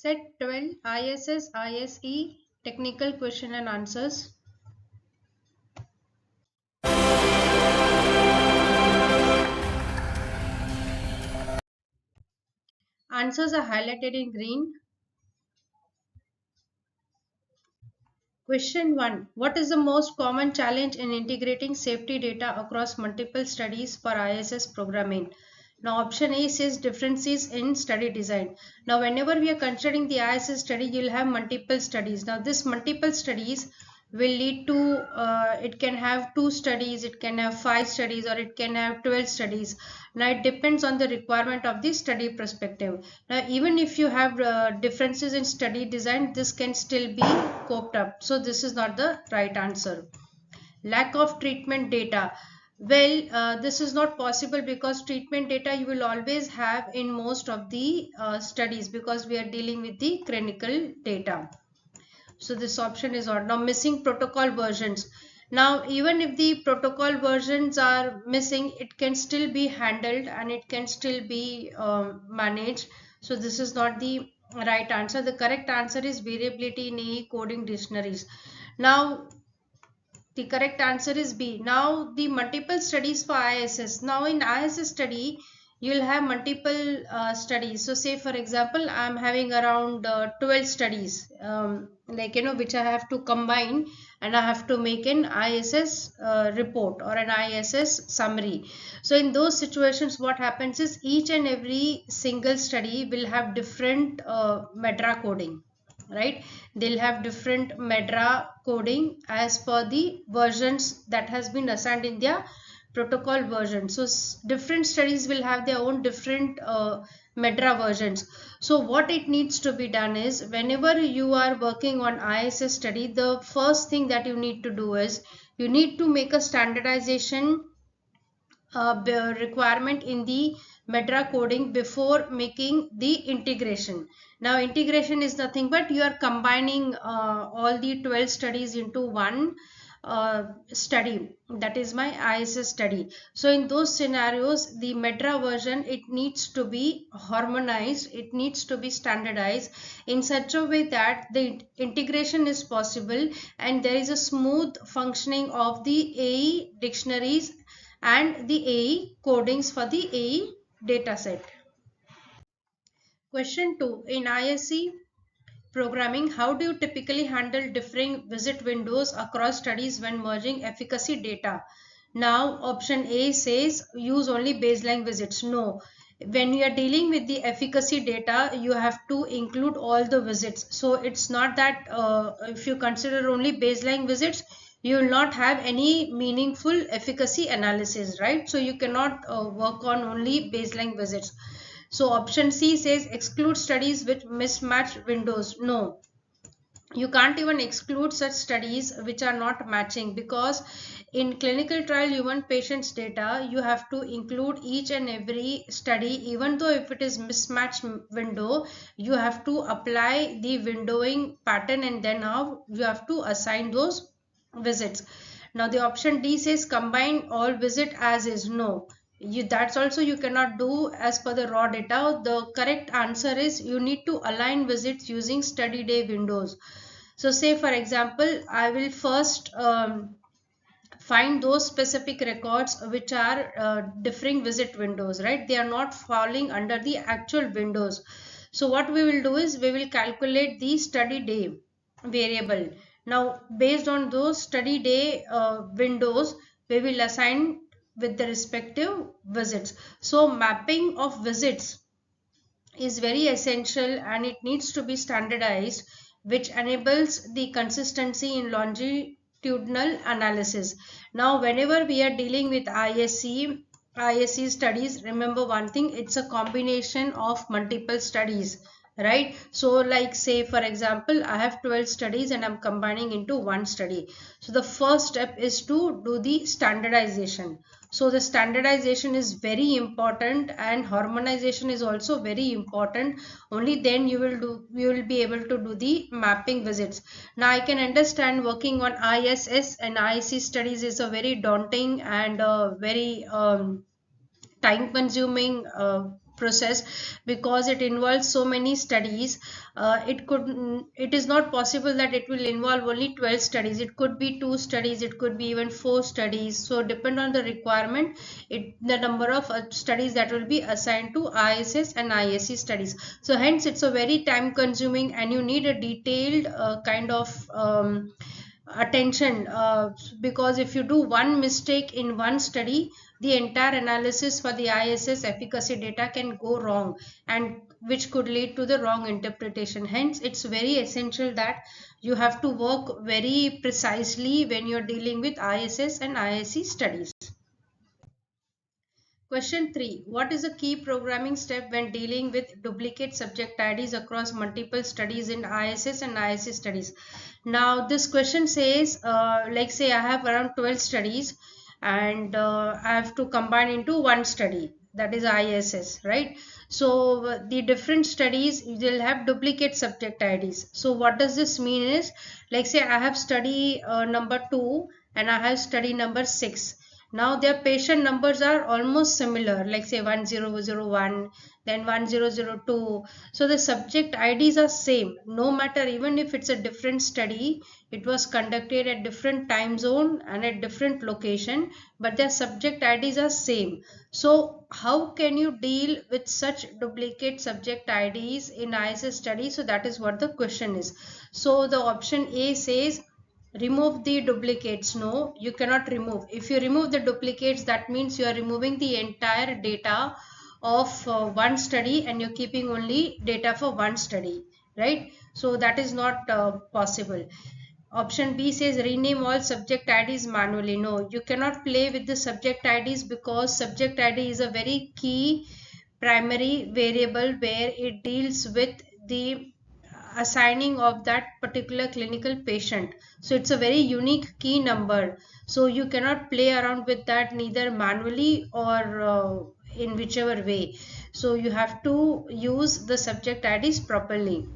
Set 12 ISS ISE Technical Question and Answers. Answers are highlighted in green. Question 1. What is the most common challenge in integrating safety data across multiple studies for ISS programming? Now option A says differences in study design. Now whenever we are considering the ISS study, you will have multiple studies. Now this multiple studies will lead to it can have 2 studies, it can have 5 studies, or it can have 12 studies. Now it depends on the requirement of the study perspective. Now even if you have differences in study design, this can still be coped up. So this is not the right answer. Lack of treatment data. Well, this is not possible because treatment data you will always have in most of the studies, because we are dealing with the clinical data. So this option is odd. Now missing protocol versions. Now even if the protocol versions are missing, it can still be handled and it can still be managed. So this is not the right answer. The correct answer is variability in AE coding dictionaries. Now the correct answer is B. Now the multiple studies for ISS. Now in ISS study, you will have multiple studies. So say for example, I am having around 12 studies, which I have to combine, and I have to make an ISS report or an ISS summary. So in those situations, what happens is each and every single study will have different MEDRA coding, right? They'll have different MEDRA coding as per the versions that has been assigned in their protocol version. So different studies will have their own different MEDRA versions. So what it needs to be done is, whenever you are working on ISS study, the first thing that you need to do is you need to make a standardization requirement in the MEDRA coding before making the integration. Now integration is nothing but you are combining all the 12 studies into one study, that is my ISS study. So in those scenarios, the MEDRA version, it needs to be harmonized, it needs to be standardized in such a way that the integration is possible and there is a smooth functioning of the AE dictionaries and the AE codings for the AE dataset. Question 2. In ISE programming, how do you typically handle differing visit windows across studies when merging efficacy data? Now option A says use only baseline visits. No. When you are dealing with the efficacy data, you have to include all the visits. So it's not that if you consider only baseline visits, you will not have any meaningful efficacy analysis, right? So you cannot work on only baseline visits. So option C says exclude studies with mismatched windows. No, you can't even exclude such studies which are not matching, because in clinical trial human patients data, you have to include each and every study. Even though if it is mismatched window, you have to apply the windowing pattern and then now you have to assign those visits. Now the option D says combine all visit as is. No, that's also you cannot do as per the raw data. The correct answer is you need to align visits using study day windows. So say for example, I will first find those specific records which are differing visit windows, right? They are not falling under the actual windows. So what we will do is we will calculate the study day variable. Now based on those study day windows, we will assign with the respective visits. So mapping of visits is very essential and it needs to be standardized, which enables the consistency in longitudinal analysis. Now whenever we are dealing with ISE studies, remember one thing, it's a combination of multiple studies, right? So like say for example, I have 12 studies and I'm combining into one study. So the first step is to do the standardization. So the standardization is very important and harmonization is also very important. Only then you will be able to do the mapping visits. Now I can understand working on ISS and IC studies is a very daunting and very time consuming process, because it involves so many studies. It is not possible that it will involve only 12 studies. It could be 2 studies, it could be even 4 studies. So depend on the requirement, the number of studies that will be assigned to ISS and ISE studies. So hence it's a very time consuming, and you need a detailed kind of attention, because if you do one mistake in one study, the entire analysis for the ISS efficacy data can go wrong, and which could lead to the wrong interpretation. Hence it's very essential that you have to work very precisely when you're dealing with ISS and ISE studies. Question 3. What is a key programming step when dealing with duplicate subject IDs across multiple studies in ISS and ISE studies? Now, this question says, like say I have around 12 studies, and I have to combine into one study, that is ISS, right? So, the different studies will have duplicate subject IDs. So, what does this mean is, like say I have study number 2 and I have study number 6. Now their patient numbers are almost similar, like say 1001, then 1002. So the subject IDs are same, no matter even if it's a different study, it was conducted at different time zone and at different location, but their subject IDs are same. So how can you deal with such duplicate subject IDs in ISS study? So that is what the question is. So the option A says remove the duplicates. No, you cannot remove. If you remove the duplicates, that means you are removing the entire data of one study, and you're keeping only data for one study, right? So that is not possible. Option B says rename all subject IDs manually. No, you cannot play with the subject IDs, because subject ID is a very key primary variable where it deals with the assigning of that particular clinical patient. So it's a very unique key number. So you cannot play around with that, neither manually or in whichever way. So you have to use the subject IDs properly.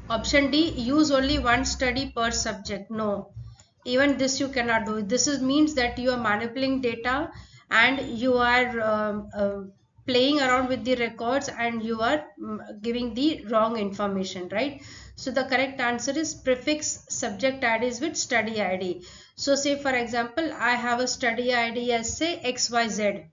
Option D, use only one study per subject. No, even this you cannot do. This means that you are manipulating data, and you are playing around with the records, and you are giving the wrong information, right? So the correct answer is prefix subject IDs with study ID. So say for example, I have a study ID as say XYZ,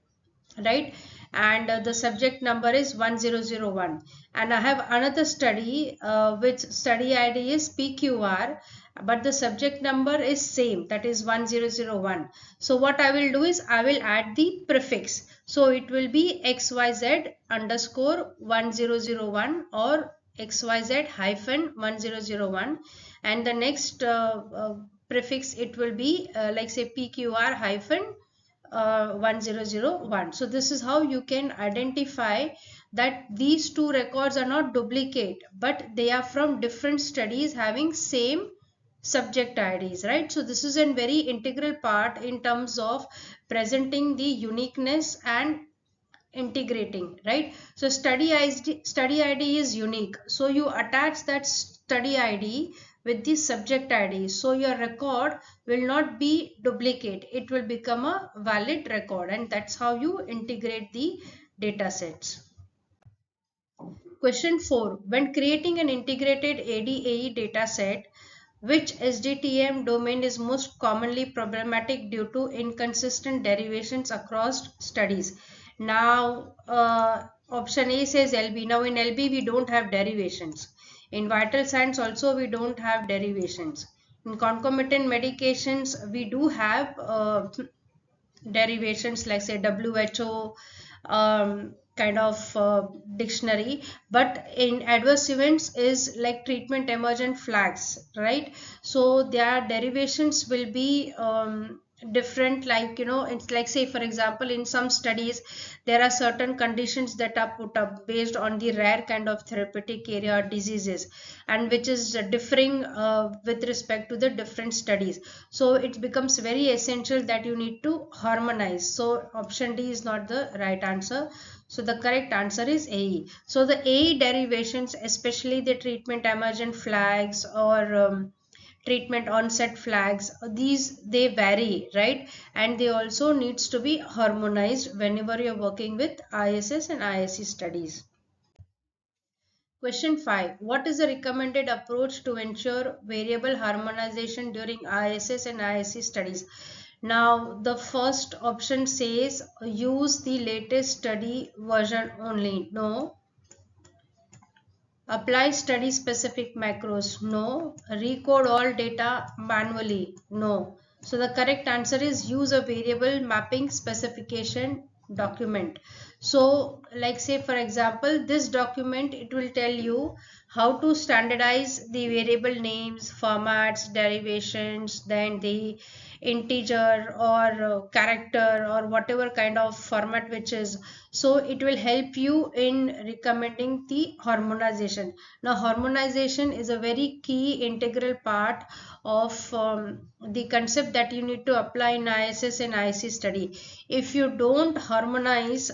right? And the subject number is 1001, and I have another study which study ID is PQR, but the subject number is same, that is 1001. So what I will do is I will add the prefix, so it will be XYZ underscore 1001 or XYZ hyphen 1001, and the next prefix it will be like say PQR hyphen 1001. So this is how you can identify that these two records are not duplicate, but they are from different studies having same subject IDs, right? So this is a very integral part in terms of presenting the uniqueness and integrating, right? So study ID is unique, so you attach that study ID with the subject ID, so your record will not be duplicate, it will become a valid record, and that's how you integrate the data sets. Question 4. When creating an integrated ADAE dataset, which SDTM domain is most commonly problematic due to inconsistent derivations across studies? Now, option A says LB. Now, in LB, we don't have derivations. In vital signs, also, we don't have derivations. In concomitant medications, we do have derivations, like say WHO kind of dictionary, but in adverse events is like treatment emergent flags, right? So their derivations will be different, like it's like say for example, in some studies there are certain conditions that are put up based on the rare kind of therapeutic area or diseases, and which is differing with respect to the different studies. So it becomes very essential that you need to harmonize. So option D is not the right answer. So the correct answer is AE. So the AE derivations, especially the treatment emergent flags or treatment onset flags, these they vary, right? And they also needs to be harmonized whenever you're working with ISS and ISE studies. Question 5. What is the recommended approach to ensure variable harmonization during ISS and ISE studies? Now, the first option says use the latest study version only. No. Apply study specific macros. No. Recode all data manually. No. So the correct answer is use a variable mapping specification document. So like say for example, this document, it will tell you how to standardize the variable names, formats, derivations, then the integer or character or whatever kind of format which is. So it will help you in recommending the harmonization. Now harmonization is a very key integral part of the concept that you need to apply in ISS and IC study. If you don't harmonize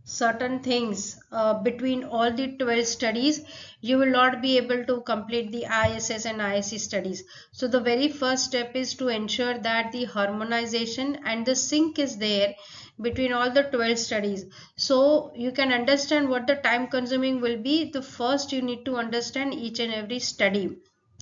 certain things between all the 12 studies, you will not be able to complete the ISS and IC studies. So the very first step is to ensure that the harmonization and the sync is there between all the 12 studies. So you can understand what the time consuming will be. The first you need to understand each and every study,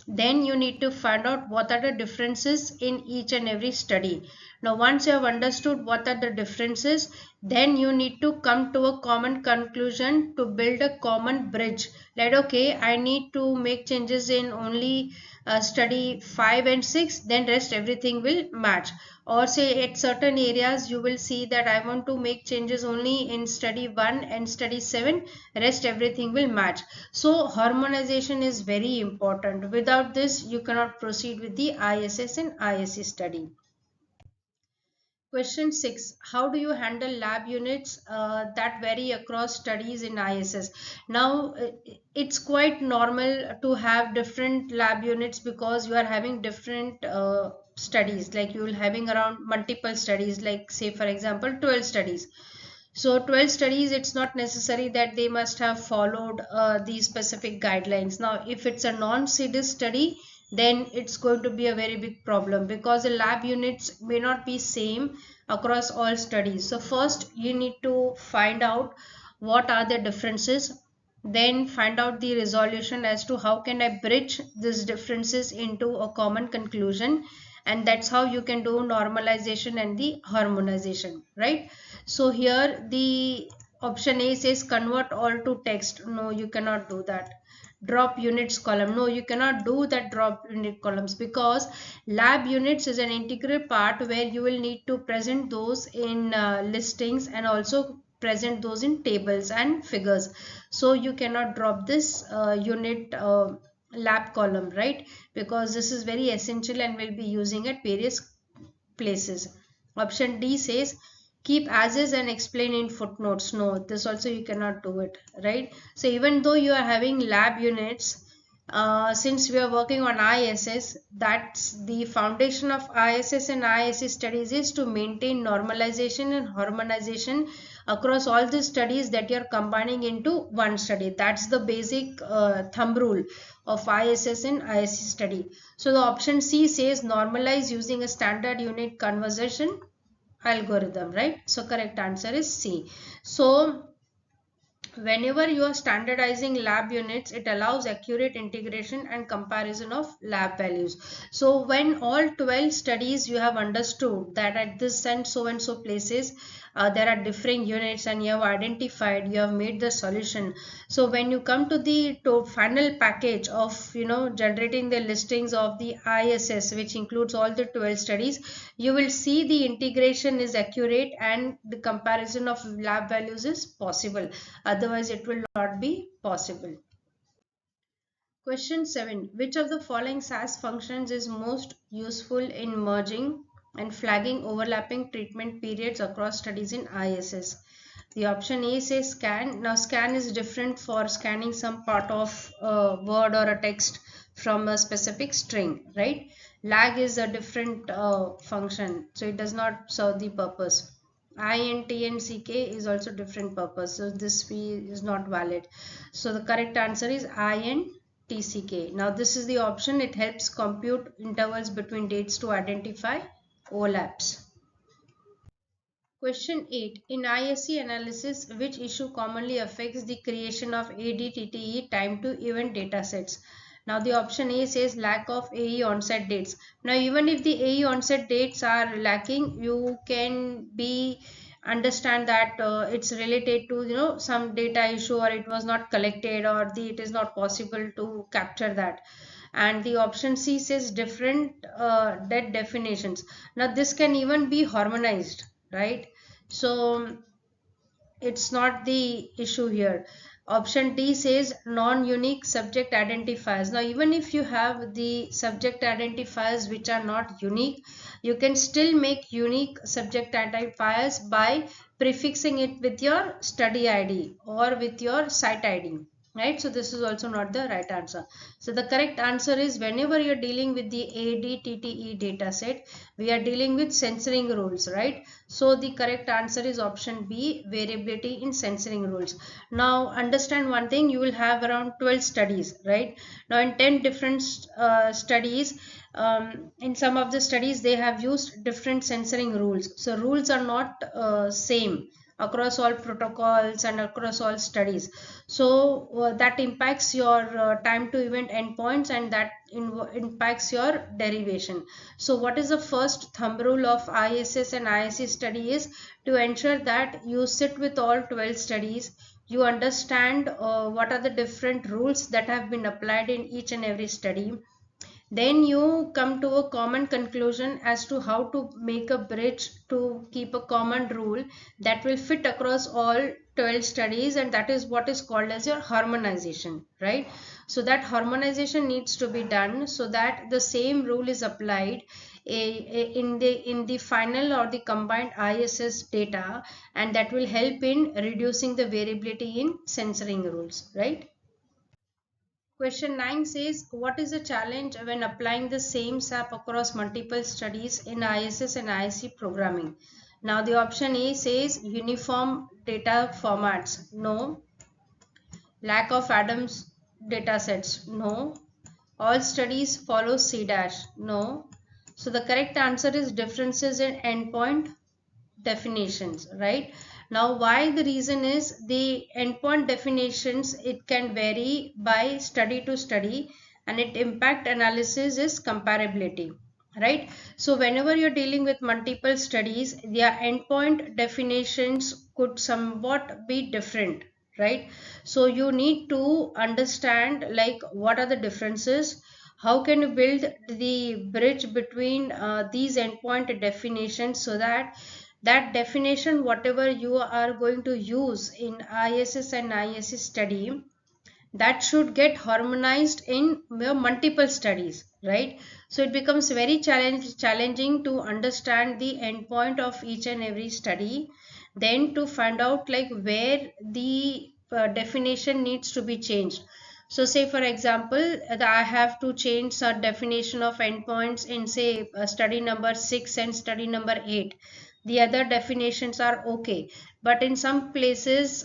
then you need to find out what are the differences in each and every study. Now once you have understood what are the differences, then you need to come to a common conclusion to build a common bridge, like okay, I need to make changes in only study 5 and 6, then rest everything will match. Or say at certain areas you will see that I want to make changes only in study 1 and study 7, rest everything will match. So harmonization is very important. Without this you cannot proceed with the ISS and ISE study. Question 6. How do you handle lab units that vary across studies in ISS? Now, it's quite normal to have different lab units because you are having different studies. Like you will having around multiple studies, like say for example 12 studies. So 12 studies, it's not necessary that they must have followed these specific guidelines. Now, if it's a non-CDIS study, then it's going to be a very big problem because the lab units may not be same across all studies. So first you need to find out what are the differences, then find out the resolution as to how can I bridge these differences into a common conclusion, and that's how you can do normalization and the harmonization, right? So here the option A says convert all to text. No, you cannot do that. Drop units column. No, you cannot do that drop unit columns because lab units is an integral part where you will need to present those in listings and also present those in tables and figures. So you cannot drop this unit lab column, right? Because this is very essential and will be using at various places. Option D says keep as is and explain in footnotes. No, this also you cannot do it, right? So even though you are having lab units, since we are working on ISS, that's the foundation of ISS and ISS studies is to maintain normalization and harmonization across all the studies that you're combining into one study. That's the basic thumb rule of ISS and ISS study. So the option C says normalize using a standard unit conversion algorithm, right? So correct answer is C. So whenever you are standardizing lab units, it allows accurate integration and comparison of lab values. So when all 12 studies you have understood that at this and so places there are differing units and you have identified, you have made the solution. So when you come to the final package of generating the listings of the ISS, which includes all the 12 studies, you will see the integration is accurate and the comparison of lab values is possible. Otherwise it will not be possible. Question 7. Which of the following SAS functions is most useful in merging and flagging overlapping treatment periods across studies in ISS? The option A says scan. Now scan is different for scanning some part of a word or a text from a specific string, right? Lag is a different function, so it does not serve the purpose. INT and CK is also different purpose, so this fee is not valid. So the correct answer is IN TCK. Now this is the option. It helps compute intervals between dates to identify overlaps. Question 8. In ISE analysis, which issue commonly affects the creation of ADTTE time to event datasets? Now the option A says lack of AE onset dates. Now even if the AE onset dates are lacking, you can be understand that it's related to some data issue, or it was not collected, or it is not possible to capture that. And the option C says different dead definitions. Now this can even be harmonized, right? So it's not the issue here. Option D says non-unique subject identifiers. Now even if you have the subject identifiers which are not unique, you can still make unique subject identifiers by prefixing it with your study ID or with your site ID, right? So this is also not the right answer. So the correct answer is, whenever you're dealing with the ADTTE dataset, we are dealing with censoring rules, right? So the correct answer is option B, variability in censoring rules. Now understand one thing, you will have around 12 studies, right? Now in 10 different studies, in some of the studies they have used different censoring rules. So rules are not same across all protocols and across all studies. So that impacts your time to event endpoints, and that impacts your derivation. So what is the first thumb rule of ISS and ISE study is to ensure that you sit with all 12 studies, you understand what are the different rules that have been applied in each and every study. Then you come to a common conclusion as to how to make a bridge to keep a common rule that will fit across all 12 studies, and that is what is called as your harmonization, right? So that harmonization needs to be done so that the same rule is applied in the final or the combined ISS data, and that will help in reducing the variability in censoring rules, right? Question 9 says, what is the challenge when applying the same SAP across multiple studies in ISS and ISE programming? Now the option A says uniform data formats. No. Lack of Adams datasets. No. All studies follow C dash. No. So the correct answer is differences in endpoint definitions, right? Now why the reason is, the endpoint definitions, it can vary by study to study, and it impact analysis is comparability, right? So whenever you're dealing with multiple studies, their endpoint definitions could somewhat be different, right? So you need to understand like what are the differences, how can you build the bridge between these endpoint definitions, so that that definition whatever you are going to use in ISS and ISE study, that should get harmonized in multiple studies, right? So it becomes very challenging to understand the endpoint of each and every study, then to find out like where the definition needs to be changed. So say for example, I have to change a definition of endpoints in say study number 6 and study number 8. The other definitions are okay, but in some places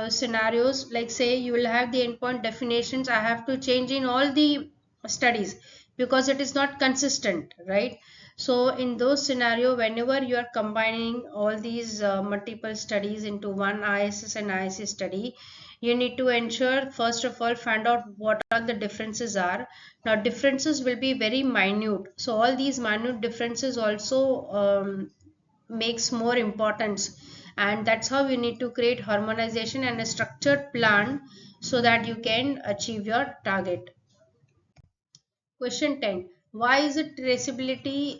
scenarios, like say you will have the endpoint definitions, I have to change in all the studies because it is not consistent, right? So in those scenario, whenever you are combining all these multiple studies into one ISS and ISE study, you need to ensure first of all find out what all the differences are. Now differences will be very minute, so all these minute differences also makes more importance, and that's how you need to create harmonization and a structured plan so that you can achieve your target. Question 10. Why is it traceability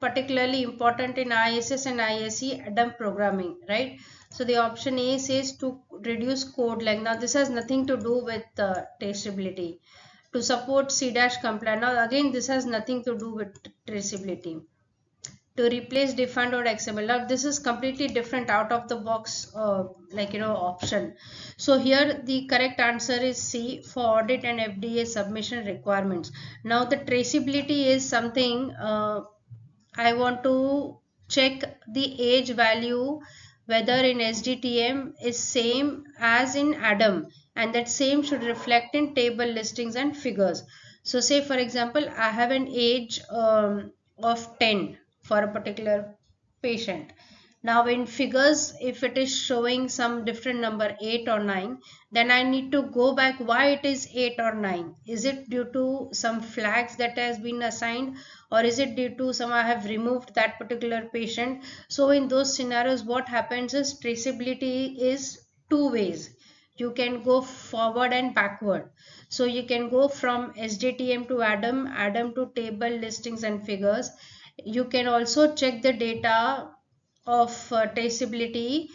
particularly important in ISS and ISE ADAM programming, right? So the option A says to reduce code length. Now this has nothing to do with traceability. To support C dash compliance. Now again this has nothing to do with traceability. To replace defined or XML. Now this is completely different out of the box option. So here the correct answer is C, for audit and FDA submission requirements. Now the traceability is something I want to check the age value whether in SDTM is same as in ADAM. and that same should reflect in table listings and figures. So say for example, I have an age of 10 for a particular patient. Now in figures, if it is showing some different number 8 or 9, then I need to go back why it is 8 or 9. Is it due to some flags that has been assigned, or is it due to some I have removed that particular patient? So in those scenarios, what happens is traceability is two ways. You can go forward and backward. So you can go from SDTM to Adam, Adam to table listings and figures. You can also check the data of traceability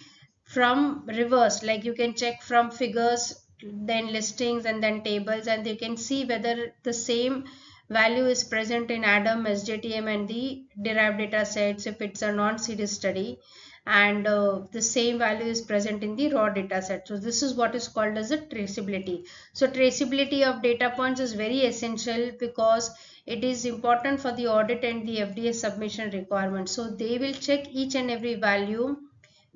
from reverse, like you can check from figures, then listings, and then tables, and you can see whether the same value is present in Adam, SJTM, and the derived data sets if it's a non-series study, and the same value is present in the raw data set. So this is what is called as a traceability. So traceability of data points is very essential because it is important for the audit and the FDA submission requirements. So they will check each and every value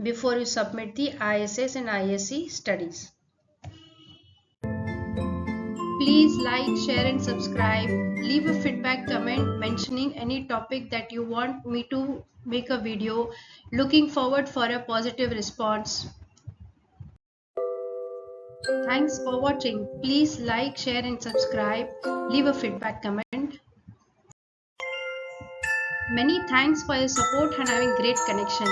before you submit the ISS and ISE studies. Please like, share and subscribe. Leave a feedback comment mentioning any topic that you want me to make a video. Looking forward for a positive response. Thanks for watching. Please like, share and subscribe. Leave a feedback comment. Many thanks for your support and having great connection.